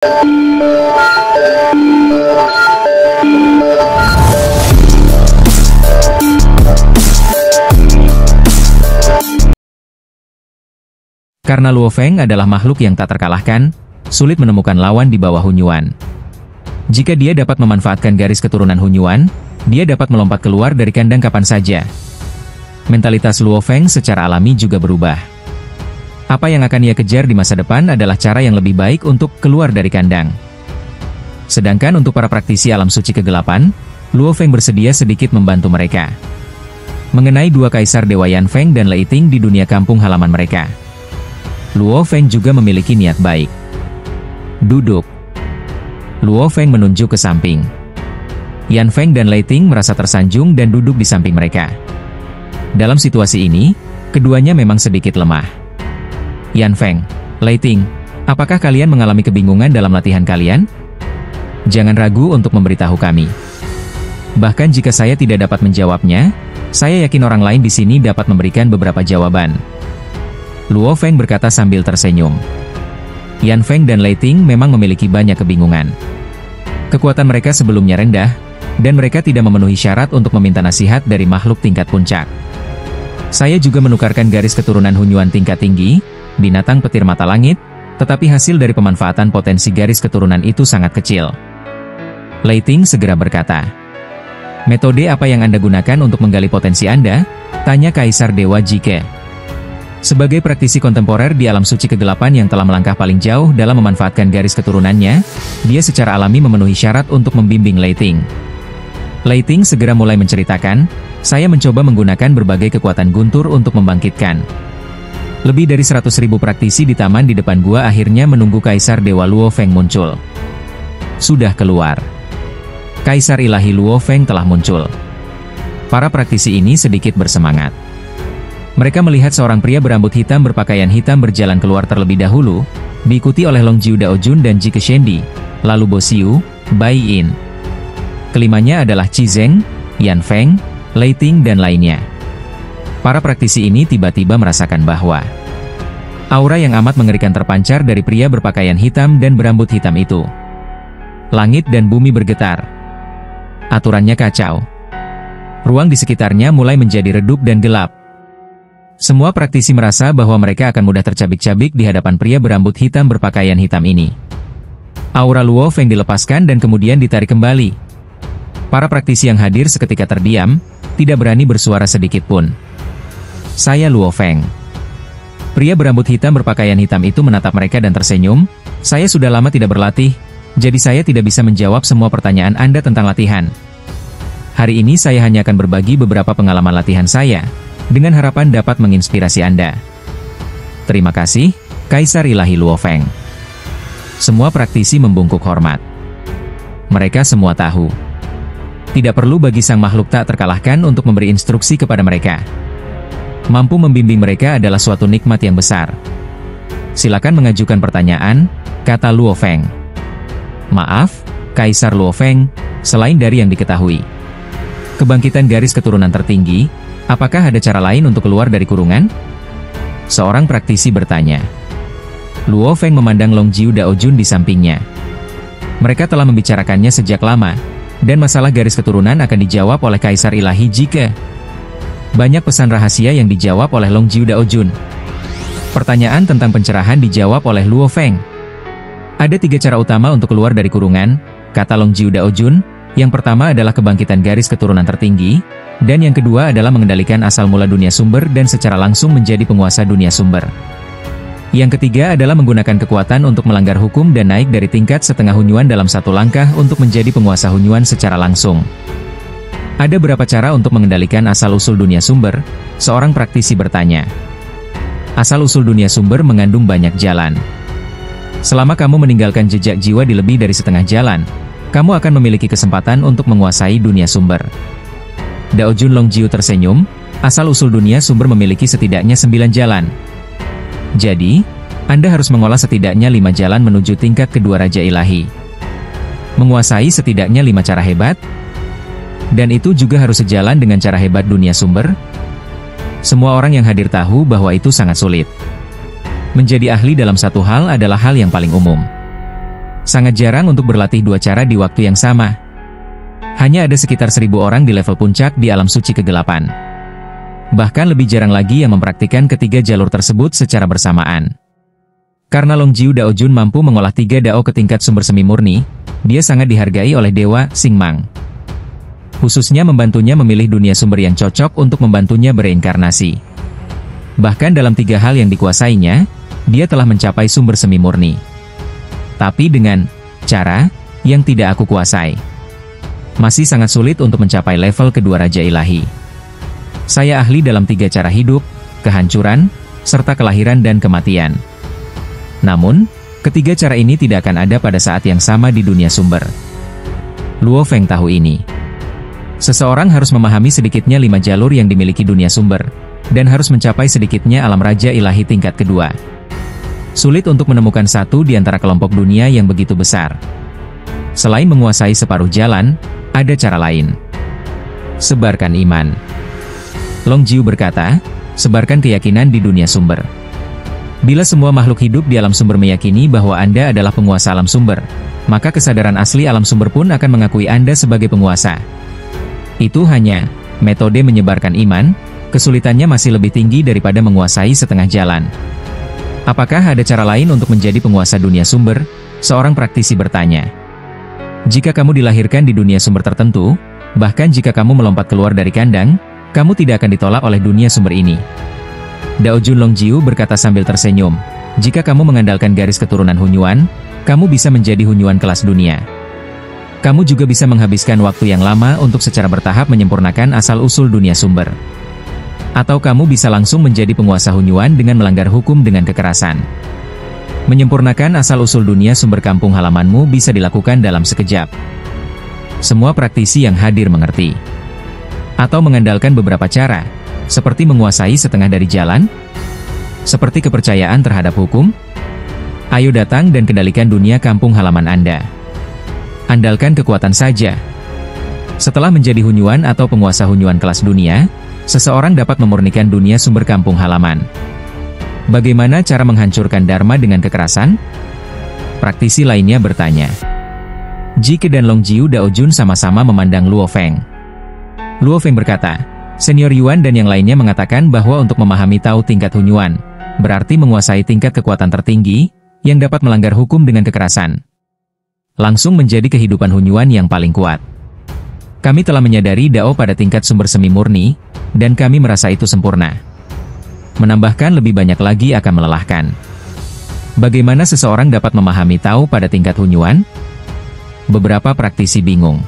Karena Luo Feng adalah makhluk yang tak terkalahkan, sulit menemukan lawan di bawah Hunyuan. Jika dia dapat memanfaatkan garis keturunan Hunyuan, dia dapat melompat keluar dari kandang kapan saja. Mentalitas Luo Feng secara alami juga berubah. Apa yang akan ia kejar di masa depan adalah cara yang lebih baik untuk keluar dari kandang. Sedangkan untuk para praktisi alam suci kegelapan, Luo Feng bersedia sedikit membantu mereka. Mengenai dua kaisar Dewa Yan Feng dan Lei Ting di dunia kampung halaman mereka, Luo Feng juga memiliki niat baik. Duduk. Luo Feng menunjuk ke samping. Yan Feng dan Lei Ting merasa tersanjung dan duduk di samping mereka. Dalam situasi ini, keduanya memang sedikit lemah. Yan Feng, Lei Ting, apakah kalian mengalami kebingungan dalam latihan kalian? Jangan ragu untuk memberitahu kami. Bahkan jika saya tidak dapat menjawabnya, saya yakin orang lain di sini dapat memberikan beberapa jawaban. Luo Feng berkata sambil tersenyum. Yan Feng dan Lei Ting memang memiliki banyak kebingungan. Kekuatan mereka sebelumnya rendah, dan mereka tidak memenuhi syarat untuk meminta nasihat dari makhluk tingkat puncak. Saya juga menukarkan garis keturunan Hunyuan tingkat tinggi, binatang petir mata langit, tetapi hasil dari pemanfaatan potensi garis keturunan itu sangat kecil. Lei Ting segera berkata, "Metode apa yang Anda gunakan untuk menggali potensi Anda?" tanya Kaisar Dewa Jike. Sebagai praktisi kontemporer di alam suci kegelapan yang telah melangkah paling jauh dalam memanfaatkan garis keturunannya, dia secara alami memenuhi syarat untuk membimbing Lei Ting. Lei Ting segera mulai menceritakan, "Saya mencoba menggunakan berbagai kekuatan guntur untuk membangkitkan. Lebih dari 100.000 praktisi di taman di depan gua akhirnya menunggu Kaisar Dewa Luo Feng muncul. Sudah keluar. Kaisar Ilahi Luo Feng telah muncul." Para praktisi ini sedikit bersemangat. Mereka melihat seorang pria berambut hitam berpakaian hitam berjalan keluar terlebih dahulu, diikuti oleh Long Jiu Dao Jun dan Jike Shendi, lalu Bo Xiu, Bai Yin. Kelimanya adalah Qi Zeng, Yan Feng, Lei Ting dan lainnya. Para praktisi ini tiba-tiba merasakan bahwa aura yang amat mengerikan terpancar dari pria berpakaian hitam dan berambut hitam itu. Langit dan bumi bergetar. Aturannya kacau. Ruang di sekitarnya mulai menjadi redup dan gelap. Semua praktisi merasa bahwa mereka akan mudah tercabik-cabik di hadapan pria berambut hitam berpakaian hitam ini. Aura Luo Feng dilepaskan dan kemudian ditarik kembali. Para praktisi yang hadir seketika terdiam, tidak berani bersuara sedikit pun. "Saya Luo Feng." Pria berambut hitam berpakaian hitam itu menatap mereka dan tersenyum, "Saya sudah lama tidak berlatih, jadi saya tidak bisa menjawab semua pertanyaan Anda tentang latihan. Hari ini saya hanya akan berbagi beberapa pengalaman latihan saya, dengan harapan dapat menginspirasi Anda." "Terima kasih, Kaisar Ilahi Luo Feng." Semua praktisi membungkuk hormat. Mereka semua tahu, tidak perlu bagi sang makhluk tak terkalahkan untuk memberi instruksi kepada mereka. Mampu membimbing mereka adalah suatu nikmat yang besar. "Silakan mengajukan pertanyaan," kata Luo Feng. "Maaf, Kaisar Luo Feng, selain dari yang diketahui kebangkitan garis keturunan tertinggi, apakah ada cara lain untuk keluar dari kurungan?" Seorang praktisi bertanya. Luo Feng memandang Long Jiu Dao Jun di sampingnya. Mereka telah membicarakannya sejak lama, dan masalah garis keturunan akan dijawab oleh Kaisar Ilahi Jike. Banyak pesan rahasia yang dijawab oleh Long Jiu Dao Jun. Pertanyaan tentang pencerahan dijawab oleh Luo Feng. "Ada 3 cara utama untuk keluar dari kurungan," kata Long Jiu Dao Jun. "Yang pertama adalah kebangkitan garis keturunan tertinggi, dan yang kedua adalah mengendalikan asal mula dunia sumber dan secara langsung menjadi penguasa dunia sumber. Yang ketiga adalah menggunakan kekuatan untuk melanggar hukum dan naik dari tingkat setengah Hunyuan dalam satu langkah untuk menjadi penguasa Hunyuan secara langsung." "Ada berapa cara untuk mengendalikan asal-usul dunia sumber?" seorang praktisi bertanya. "Asal-usul dunia sumber mengandung banyak jalan. Selama kamu meninggalkan jejak jiwa di lebih dari setengah jalan, kamu akan memiliki kesempatan untuk menguasai dunia sumber." Dao Jun Long Jiu tersenyum, "Asal-usul dunia sumber memiliki setidaknya 9 jalan. Jadi, Anda harus mengolah setidaknya 5 jalan menuju tingkat kedua Raja Ilahi. Menguasai setidaknya 5 cara hebat, dan itu juga harus sejalan dengan cara hebat dunia sumber." Semua orang yang hadir tahu bahwa itu sangat sulit. Menjadi ahli dalam satu hal adalah hal yang paling umum. Sangat jarang untuk berlatih dua cara di waktu yang sama. Hanya ada sekitar 1000 orang di level puncak di alam suci kegelapan. Bahkan lebih jarang lagi yang mempraktikkan ketiga jalur tersebut secara bersamaan. Karena Long Jiu Dao Jun mampu mengolah 3 dao ke tingkat sumber semi murni, dia sangat dihargai oleh Dewa Xingmang. Khususnya membantunya memilih dunia sumber yang cocok untuk membantunya bereinkarnasi. Bahkan dalam 3 hal yang dikuasainya, dia telah mencapai sumber semi murni. Tapi dengan cara yang tidak aku kuasai. Masih sangat sulit untuk mencapai level kedua Raja Ilahi. Saya ahli dalam 3 cara hidup, kehancuran, serta kelahiran dan kematian. Namun, ketiga cara ini tidak akan ada pada saat yang sama di dunia sumber. Luo Feng tahu ini. Seseorang harus memahami sedikitnya 5 jalur yang dimiliki dunia sumber, dan harus mencapai sedikitnya alam Raja Ilahi tingkat kedua. Sulit untuk menemukan satu di antara kelompok dunia yang begitu besar. Selain menguasai separuh jalan, ada cara lain. Sebarkan iman. Long Jiu berkata, sebarkan keyakinan di dunia sumber. Bila semua makhluk hidup di alam sumber meyakini bahwa Anda adalah penguasa alam sumber, maka kesadaran asli alam sumber pun akan mengakui Anda sebagai penguasa. Itu hanya metode menyebarkan iman, kesulitannya masih lebih tinggi daripada menguasai setengah jalan. Apakah ada cara lain untuk menjadi penguasa dunia sumber? Seorang praktisi bertanya. Jika kamu dilahirkan di dunia sumber tertentu, bahkan jika kamu melompat keluar dari kandang, kamu tidak akan ditolak oleh dunia sumber ini. Dao Jun Long Jiu berkata sambil tersenyum, jika kamu mengandalkan garis keturunan Hunyuan, kamu bisa menjadi Hunyuan kelas dunia. Kamu juga bisa menghabiskan waktu yang lama untuk secara bertahap menyempurnakan asal-usul dunia sumber. Atau kamu bisa langsung menjadi penguasa Hunyuan dengan melanggar hukum dengan kekerasan. Menyempurnakan asal-usul dunia sumber kampung halamanmu bisa dilakukan dalam sekejap. Semua praktisi yang hadir mengerti. Atau mengandalkan beberapa cara, seperti menguasai setengah dari jalan, seperti kepercayaan terhadap hukum. Ayo datang dan kendalikan dunia kampung halaman Anda. Andalkan kekuatan saja. Setelah menjadi Hunyuan atau penguasa Hunyuan kelas dunia, seseorang dapat memurnikan dunia sumber kampung halaman. Bagaimana cara menghancurkan Dharma dengan kekerasan? Praktisi lainnya bertanya. Jike dan Long Jiu Dao Jun sama-sama memandang Luo Feng. Luo Feng berkata, Senior Yuan dan yang lainnya mengatakan bahwa untuk memahami Tao tingkat Hunyuan, berarti menguasai tingkat kekuatan tertinggi, yang dapat melanggar hukum dengan kekerasan. Langsung menjadi kehidupan Hunyuan yang paling kuat. Kami telah menyadari Dao pada tingkat sumber semi murni, dan kami merasa itu sempurna. Menambahkan lebih banyak lagi akan melelahkan. Bagaimana seseorang dapat memahami Tao pada tingkat Hunyuan? Beberapa praktisi bingung.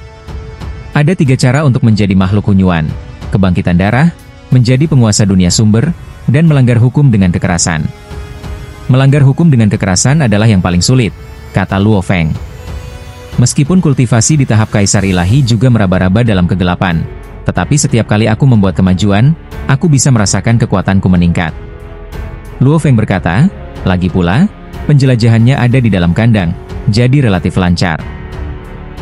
Ada 3 cara untuk menjadi makhluk Hunyuan. Kebangkitan darah, menjadi penguasa dunia sumber, dan melanggar hukum dengan kekerasan. Melanggar hukum dengan kekerasan adalah yang paling sulit, kata Luo Feng. Meskipun kultivasi di tahap Kaisar Ilahi juga meraba-raba dalam kegelapan, tetapi setiap kali aku membuat kemajuan, aku bisa merasakan kekuatanku meningkat. Luo Feng berkata, lagi pula, penjelajahannya ada di dalam kandang, jadi relatif lancar.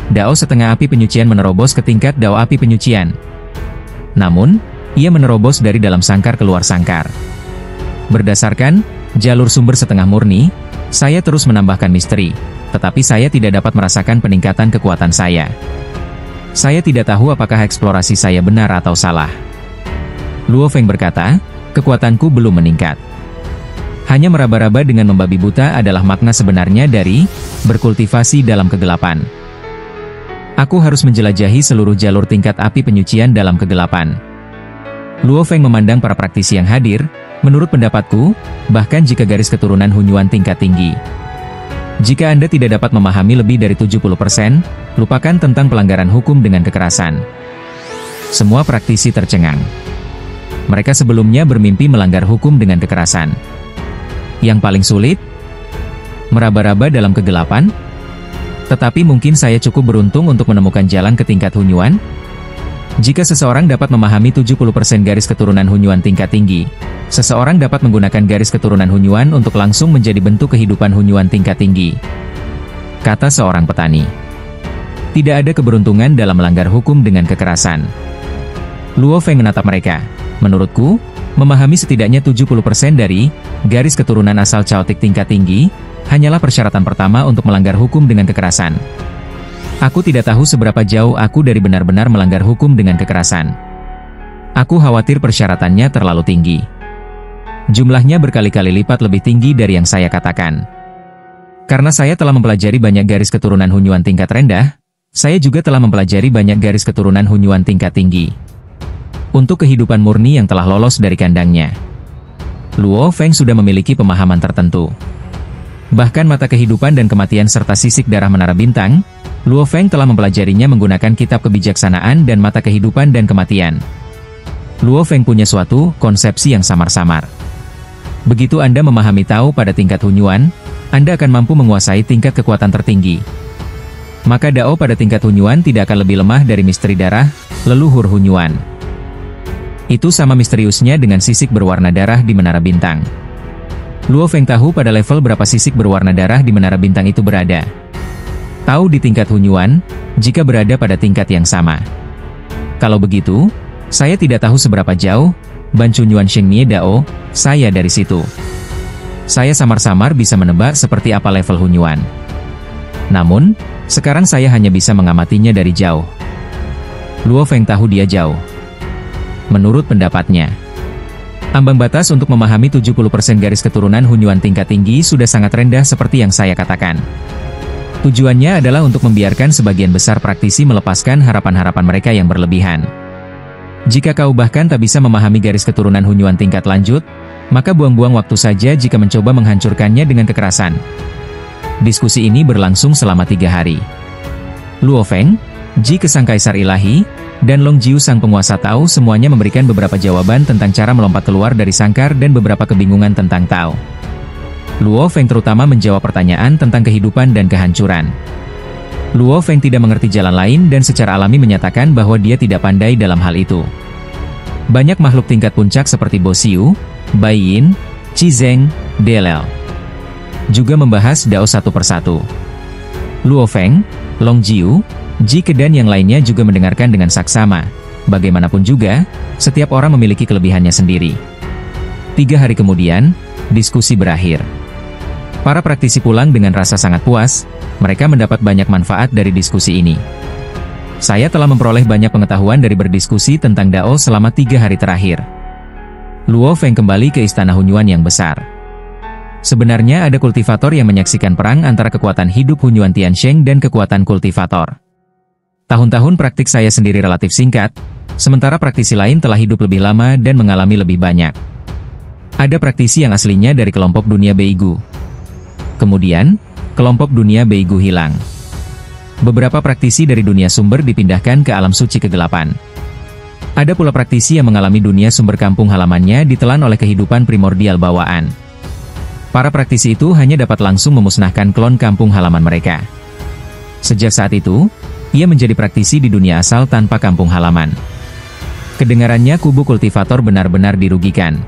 Dao setengah api penyucian menerobos ke tingkat Dao api penyucian. Namun, ia menerobos dari dalam sangkar keluar sangkar. Berdasarkan jalur sumber setengah murni, saya terus menambahkan misteri, tetapi saya tidak dapat merasakan peningkatan kekuatan saya. Saya tidak tahu apakah eksplorasi saya benar atau salah. Luo Feng berkata, kekuatanku belum meningkat. Hanya meraba-raba dengan membabi buta adalah makna sebenarnya dari berkultivasi dalam kegelapan. Aku harus menjelajahi seluruh jalur tingkat api penyucian dalam kegelapan. Luo Feng memandang para praktisi yang hadir, menurut pendapatku, bahkan jika garis keturunan Hunyuan tingkat tinggi. Jika Anda tidak dapat memahami lebih dari 70%, lupakan tentang pelanggaran hukum dengan kekerasan. Semua praktisi tercengang. Mereka sebelumnya bermimpi melanggar hukum dengan kekerasan. Yang paling sulit? Meraba-raba dalam kegelapan? Tetapi mungkin saya cukup beruntung untuk menemukan jalan ke tingkat Hunyuan. Jika seseorang dapat memahami 70% garis keturunan Hunyuan tingkat tinggi, seseorang dapat menggunakan garis keturunan Hunyuan untuk langsung menjadi bentuk kehidupan Hunyuan tingkat tinggi. Kata seorang petani. Tidak ada keberuntungan dalam melanggar hukum dengan kekerasan. Luo Feng menatap mereka. Menurutku, memahami setidaknya 70% dari garis keturunan asal Chaotic tingkat tinggi hanyalah persyaratan pertama untuk melanggar hukum dengan kekerasan. Aku tidak tahu seberapa jauh aku dari benar-benar melanggar hukum dengan kekerasan. Aku khawatir persyaratannya terlalu tinggi. Jumlahnya berkali-kali lipat lebih tinggi dari yang saya katakan. Karena saya telah mempelajari banyak garis keturunan Hunyuan tingkat rendah, saya juga telah mempelajari banyak garis keturunan Hunyuan tingkat tinggi. Untuk kehidupan murni yang telah lolos dari kandangnya, Luo Feng sudah memiliki pemahaman tertentu. Bahkan mata kehidupan dan kematian serta sisik darah menara bintang, Luo Feng telah mempelajarinya menggunakan kitab kebijaksanaan dan mata kehidupan dan kematian. Luo Feng punya suatu konsepsi yang samar-samar. Begitu Anda memahami Tao pada tingkat Hunyuan, Anda akan mampu menguasai tingkat kekuatan tertinggi. Maka Dao pada tingkat Hunyuan tidak akan lebih lemah dari misteri darah, leluhur Hunyuan. Itu sama misteriusnya dengan sisik berwarna darah di menara bintang. Luo Feng tahu pada level berapa sisik berwarna darah di menara bintang itu berada. Tahu di tingkat Hunyuan, jika berada pada tingkat yang sama. Kalau begitu, saya tidak tahu seberapa jauh, Ban Chunyuan Shengnie Dao, saya dari situ. Saya samar-samar bisa menebak seperti apa level Hunyuan. Namun, sekarang saya hanya bisa mengamatinya dari jauh. Luo Feng tahu dia jauh. Menurut pendapatnya, ambang batas untuk memahami 70% garis keturunan Hunyuan tingkat tinggi sudah sangat rendah seperti yang saya katakan. Tujuannya adalah untuk membiarkan sebagian besar praktisi melepaskan harapan-harapan mereka yang berlebihan. Jika kau bahkan tak bisa memahami garis keturunan Hunyuan tingkat lanjut, maka buang-buang waktu saja jika mencoba menghancurkannya dengan kekerasan. Diskusi ini berlangsung selama 3 hari. Luo Feng, Ji Kesang Kaisar Ilahi, dan Long Jiu sang penguasa Tao semuanya memberikan beberapa jawaban tentang cara melompat keluar dari sangkar dan beberapa kebingungan tentang Tao. Luo Feng terutama menjawab pertanyaan tentang kehidupan dan kehancuran. Luo Feng tidak mengerti jalan lain dan secara alami menyatakan bahwa dia tidak pandai dalam hal itu. Banyak makhluk tingkat puncak seperti Bo Xiu, Bai Yin, Qi Zheng, Delel juga membahas Dao satu persatu. Luo Feng, Long Jiu, Ji Ke dan yang lainnya juga mendengarkan dengan saksama. Bagaimanapun juga, setiap orang memiliki kelebihannya sendiri. 3 hari kemudian, diskusi berakhir. Para praktisi pulang dengan rasa sangat puas, mereka mendapat banyak manfaat dari diskusi ini. Saya telah memperoleh banyak pengetahuan dari berdiskusi tentang Dao selama 3 hari terakhir. Luo Feng kembali ke istana Hunyuan yang besar. Sebenarnya ada kultivator yang menyaksikan perang antara kekuatan hidup Hunyuan Tiansheng dan kekuatan kultivator. Tahun-tahun praktik saya sendiri relatif singkat, sementara praktisi lain telah hidup lebih lama dan mengalami lebih banyak. Ada praktisi yang aslinya dari kelompok dunia Beigu. Kemudian, kelompok dunia Beigu hilang. Beberapa praktisi dari dunia sumber dipindahkan ke alam suci kegelapan. Ada pula praktisi yang mengalami dunia sumber kampung halamannya ditelan oleh kehidupan primordial bawaan. Para praktisi itu hanya dapat langsung memusnahkan klon kampung halaman mereka. Sejak saat itu, ia menjadi praktisi di dunia asal tanpa kampung halaman. Kedengarannya kubu kultivator benar-benar dirugikan.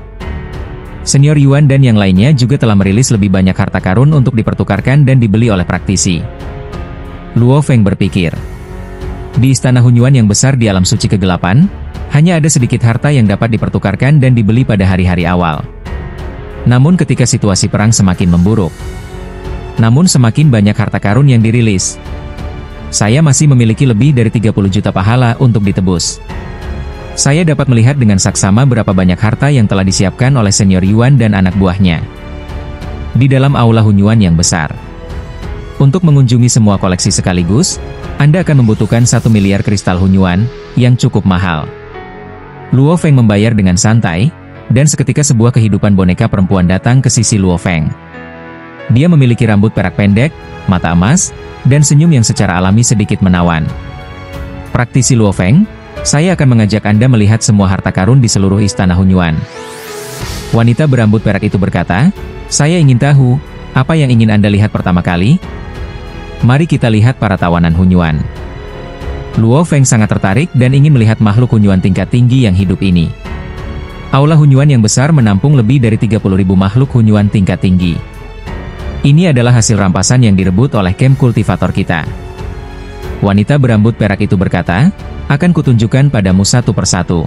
Senior Yuan dan yang lainnya juga telah merilis lebih banyak harta karun untuk dipertukarkan dan dibeli oleh praktisi. Luo Feng berpikir, di istana Hunyuan yang besar di alam suci kegelapan, hanya ada sedikit harta yang dapat dipertukarkan dan dibeli pada hari-hari awal. Namun ketika situasi perang semakin memburuk, semakin banyak harta karun yang dirilis. Saya masih memiliki lebih dari 30 juta pahala untuk ditebus. Saya dapat melihat dengan saksama berapa banyak harta yang telah disiapkan oleh senior Yuan dan anak buahnya di dalam aula Hunyuan yang besar. Untuk mengunjungi semua koleksi sekaligus, Anda akan membutuhkan 1 miliar kristal Hunyuan, yang cukup mahal. Luo Feng membayar dengan santai, dan seketika sebuah kehidupan boneka perempuan datang ke sisi Luo Feng. Dia memiliki rambut perak pendek, mata emas, dan senyum yang secara alami sedikit menawan. Praktisi Luo Feng, saya akan mengajak Anda melihat semua harta karun di seluruh istana Hunyuan. Wanita berambut perak itu berkata, saya ingin tahu, apa yang ingin Anda lihat pertama kali? Mari kita lihat para tawanan Hunyuan. Luo Feng sangat tertarik dan ingin melihat makhluk Hunyuan tingkat tinggi yang hidup ini. Aula Hunyuan yang besar menampung lebih dari 30.000 makhluk Hunyuan tingkat tinggi. Ini adalah hasil rampasan yang direbut oleh camp kultivator kita. Wanita berambut perak itu berkata, akan kutunjukkan padamu satu persatu.